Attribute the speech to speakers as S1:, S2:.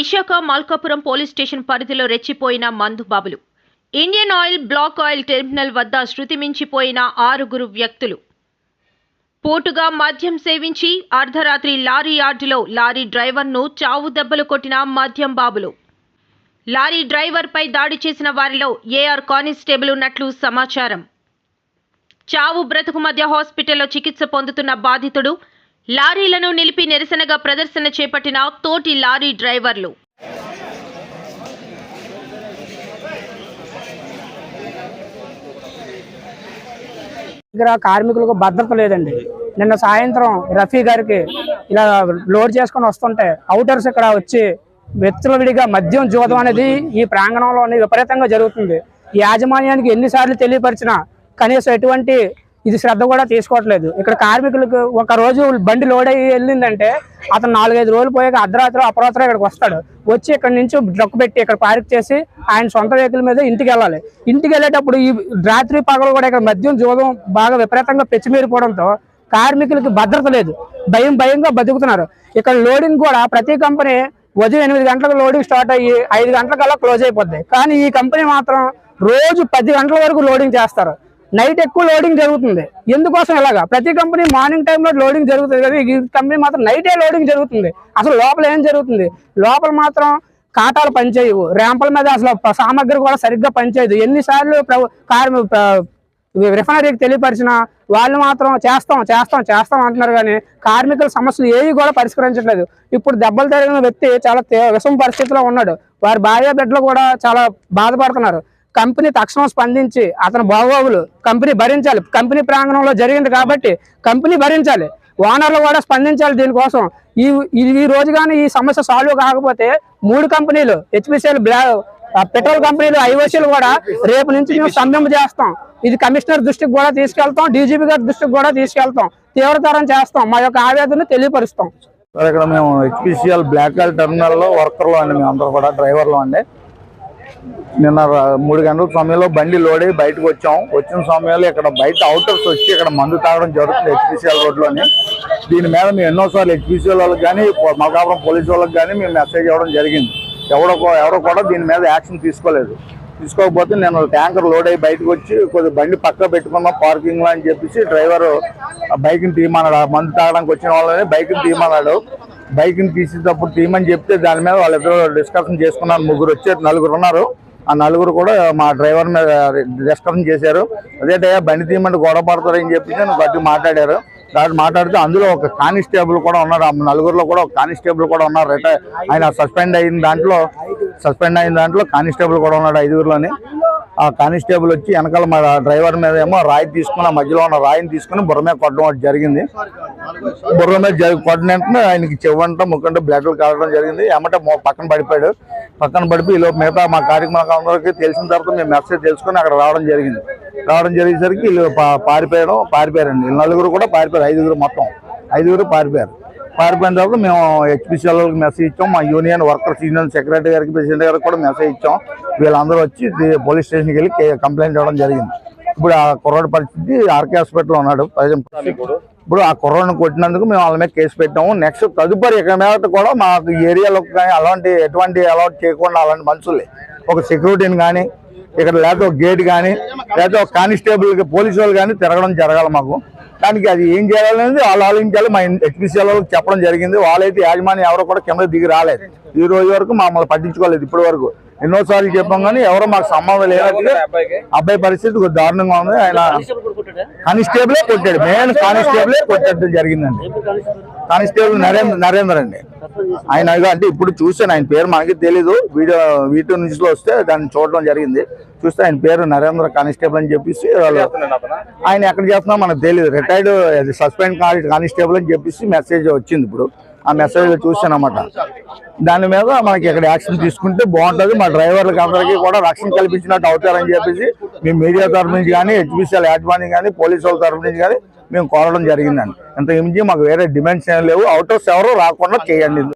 S1: Visakha Malkapuram police station పరిధిలో రెచ్చిపోయిన మందుబాబులు. Indian Oil black oil terminal వద్ద శృతి మించిపోయిన 6 వ్యక్తులు. పోటుగా మద్యం సేవించి అర్ధరాత్రి లారీ యార్డులో లారీ డ్రైవర్ను చావు దెబ్బలు కొట్టిన మద్యం బాబులు. లారీ డ్రైవర్పై దాడి చేసిన వారిలో ఏఆర్ కానిస్టేబుల్ ఉన్నట్లు సమాచారం. చావు బ్రతుకు మధ్య హాస్పిటల్లో చికిత్స పొందుతున్న బాధితుడు, లారీలను నిలిపి నిరసనగా ప్రదర్శన చేపట్టిన తోటి లారీ డ్రైవర్లు.
S2: కార్మికులకు భద్రత లేదండి. నిన్న సాయంత్రం రఫీ గారికి ఇలా లోడ్ చేసుకొని వస్తుంటే అవుటర్స్ ఇక్కడ వచ్చి విచ్చలవిడిగా మద్యం జూదం అనేది ఈ ప్రాంగణంలో విపరీతంగా జరుగుతుంది. ఈ యాజమాన్యానికి ఎన్నిసార్లు తెలియపరిచినా కనీసం ఎటువంటి ఇది శ్రద్ధ కూడా తీసుకోవట్లేదు. ఇక్కడ కార్మికులకు ఒక రోజు బండి లోడ్ అయ్యి వెళ్ళిందంటే అతను 4-5 రోజులు పోయాక అర్ధరాత్రి అపరాత్రి ఇక్కడికి వస్తాడు. వచ్చి ఇక్కడ నుంచి ట్రక్ పెట్టి ఇక్కడ పార్క్ చేసి ఆయన సొంత వెహికల్ మీద ఇంటికి వెళ్ళాలి. ఇంటికి వెళ్ళేటప్పుడు ఈ రాత్రి పగలు కూడా ఇక్కడ మద్యం జూదం బాగా విపరీతంగా పెచ్చిమీరిపోవడంతో కార్మికులకి భద్రత లేదు. భయంగా బతుకుతున్నారు. ఇక్కడ లోడింగ్ కూడా ప్రతి కంపెనీ ఉదయం 8 గంటలకు లోడింగ్ స్టార్ట్ అయ్యి 5 గంటలకల్లా క్లోజ్ అయిపోద్ది. కానీ ఈ కంపెనీ మాత్రం రోజు 10 గంటల వరకు లోడింగ్ చేస్తారు. నైట్ ఎక్కువ లోడింగ్ జరుగుతుంది. ఎందుకోసం ఇలాగా? ప్రతి కంపెనీ మార్నింగ్ టైంలో లోడింగ్ జరుగుతుంది కదా, ఈ కంపెనీ మాత్రం నైటే లోడింగ్ జరుగుతుంది. అసలు లోపల ఏం జరుగుతుంది? లోపల మాత్రం కాటాలు పనిచేయవు, ర్యాంపుల మీద అసలు సామగ్రి కూడా సరిగ్గా పనిచేయదు. ఎన్నిసార్లు రిఫైనరీకి తెలియపరిచిన వాళ్ళు మాత్రం చేస్తాం అంటున్నారు. కానీ కార్మికుల సమస్యలు ఏవి కూడా పరిష్కరించట్లేదు. ఇప్పుడు దెబ్బలు తగిలిన వ్యక్తి చాలా విషమ పరిస్థితిలో ఉన్నాడు. వారి భార్య బిడ్డలు కూడా చాలా బాధపడుతున్నారు. కంపెనీ తక్షణం స్పందించి అతని బాగోగులు కంపెనీ భరించాలి. కంపెనీ ప్రాంగణంలో జరిగింది కాబట్టి కంపెనీ భరించాలి. ఓనర్లు కూడా స్పందించాలి దీనికోసం. ఈ రోజు కానీ ఈ సమస్య సాల్వ్ కాకపోతే 3 కంపెనీలు హెచ్పిసిఎల్, పెట్రోల్ కంపెనీలు, ఐఓసీలు కూడా రేపు నుంచి మేము సమ్మె చేస్తాం. ఇది కమిషనర్ దృష్టికి కూడా తీసుకెళ్తాం, డీజీపీ గారి దృష్టికి కూడా తీసుకెళ్తాం, తీవ్రతరం చేస్తాం, మా యొక్క ఆవేదనను తెలియపరుస్తాం.
S3: ఇక్కడ మేము హెచ్పిసిఎల్ బ్లాక్ ఆయిల్ టెర్మినల్లో వర్కర్లు అండి, మేము అందరూ కూడా డ్రైవర్లు అండి. నిన్న 3 గంటల సమయంలో బండి లోడ్ అయ్యి బయటకు వచ్చిన సమయంలో ఇక్కడ బయట అవుటర్స్ వచ్చి ఇక్కడ మందు తాగడం జరుగుతుంది హెచ్పిసిఎల్ రోడ్లోని. దీని మీద మేము ఎన్నోసార్లు హెచ్పిసిఎల్ వాళ్ళకి కానీ మల్కాపురం పోలీసు వాళ్ళకి కానీ మేము మెసేజ్ ఇవ్వడం జరిగింది. ఎవరో కూడా దీని మీద యాక్షన్ తీసుకోకపోతే నేను ట్యాంకర్ లోడ్ అయ్యి బయటకు వచ్చి కొద్దిగా బండి పక్క పెట్టుకున్నాం పార్కింగ్లో అని చెప్పేసి డ్రైవర్ బైక్ని తీయమన్నాడు. మందు తాగడానికి వచ్చిన వాళ్ళని బైక్ని తీయమన్నాడు. బైక్ని తీసేటప్పుడు తీయమని చెప్తే దాని మీద వాళ్ళిద్దరూ డిస్కషన్ చేసుకున్నారు. 4 ఉన్నారు. ఆ 4 కూడా మా డ్రైవర్ మీద డిస్కషన్ చేశారు. అదేటయ్యా బండి తీయమంటే గొడవ పడతారని చెప్పేసి గట్టి మాట్లాడారు. మాట్లాడితే అందులో ఒక కానిస్టేబుల్ కూడా ఉన్నారు. ఆ 4లో కూడా ఒక కానిస్టేబుల్ కూడా ఉన్నారు. ఆయన సస్పెండ్ అయిన దాంట్లో కానిస్టేబుల్ కూడా ఉన్నాడు 5లోని. ఆ కానిస్టేబుల్ వచ్చి వెనకాల మా డ్రైవర్ మీద ఏమో రాయి తీసుకుని, ఆ మధ్యలో ఉన్న రాయిని తీసుకుని బుర్ర మీద కొట్టడం జరిగింది. బుర్ర మీద కొట్టిన ఆయనకి చెవంట ముక్కంట బ్లడ్లు కావడం జరిగింది. ఏమంటే పక్కన పడిపోయాడు. పక్కన పడిపోయి ఈలోపు మిగతా మా కార్యక్రమాలకు అందరికీ తెలిసిన తర్వాత మేము మెసేజ్ తెలుసుకుని అక్కడ రావడం జరిగేసరికి వీళ్ళు పారిపోయారండి. 4 కూడా పారిపోయారు. 5 మొత్తం 5 పారిపోయారు. పారిపోయిన తర్వాత మేము హెచ్పిసిఎల్ వాళ్ళకి మెసేజ్ ఇచ్చాం. మా యూనియన్ వర్కర్స్ యూనియన్ సెక్రటరీ గారికి, ప్రెసిడెంట్ గారికి కూడా మెసేజ్ ఇచ్చాం. వీళ్ళందరూ వచ్చి పోలీస్ స్టేషన్కి వెళ్ళి కంప్లైంట్ ఇవ్వడం జరిగింది. ఇప్పుడు ఆ కుర్రాడి పరిస్థితి ఆర్కే హాస్పిటల్లో ఉన్నాడు. ఇప్పుడు ఆ కుర్రాడిని కొట్టినందుకు మేము వాళ్ళ మీద కేసు పెట్టాము. నెక్స్ట్ తదుపరి ఇక్కడ మీద కూడా మాకు ఏరియాలో కానీ ఎటువంటి అలౌట్ చేయకుండా అలాంటి మనుషులే ఒక సెక్యూరిటీని కానీ ఇక్కడ లేకపోతే ఒక గేట్ కానీ లేకపోతే ఒక కానిస్టేబుల్ పోలీసు వాళ్ళు కానీ తిరగడం జరగాలి మాకు. దానికి అది ఏం చేయాలనేది వాళ్ళు ఆలోచించాలి. మా హెచ్పిసిఎల్ వాళ్ళకి చెప్పడం జరిగింది. వాళ్ళైతే యాజమాన్యం ఎవరో కూడా కింద దిగి రాలేదు. ఈ రోజు వరకు మమ్మల్ని పట్టించుకోలేదు. ఇప్పటి వరకు ఎన్నోసార్లు చెప్పాం కానీ ఎవరో మాకు సంబంధం లేనట్టుగా అబ్బాయి పరిస్థితి కొద్ది దారుణంగా ఉంది. ఆయన కానిస్టేబులే కొట్టాడు. మెయిన్ కానిస్టేబులే కొట్టడం జరిగిందండి. కానిస్టేబుల్ నరేందర్ అండి. ఆయన అంటే ఇప్పుడు చూసాను, ఆయన పేరు మనకి తెలీదు. వీటూ న్యూస్లో వస్తే దాన్ని చూడడం జరిగింది. చూస్తే ఆయన పేరు నరేంద్ర కానిస్టేబుల్ అని చెప్పేసి వాళ్ళు ఆయన ఎక్కడ చేస్తున్నా మనకు తెలియదు. రిటైర్డ్ సస్పెండ్ కానిస్టేబుల్ అని చెప్పేసి మెసేజ్ వచ్చింది. ఇప్పుడు ఆ మెసేజ్ చూసాను అన్నమాట. దాని మీద మనకి ఇక్కడ యాక్షన్ తీసుకుంటే బాగుంటుంది. మా డ్రైవర్లకు అందరికీ కూడా రక్షణ కల్పించినట్టు అవుతారని చెప్పేసి మేము మీడియా తరఫు నుంచి కానీ, హెచ్పిసిఎల్ యాజమాన్యం కానీ, పోలీసు వాళ్ళ తరఫు నుంచి కానీ మేము కోరడం జరిగిందండి. ఇంత మించి మాకు వేరే డిమాండ్స్ ఏం లేవు. అవుటర్స్ ఎవరు రాకుండా చేయండి.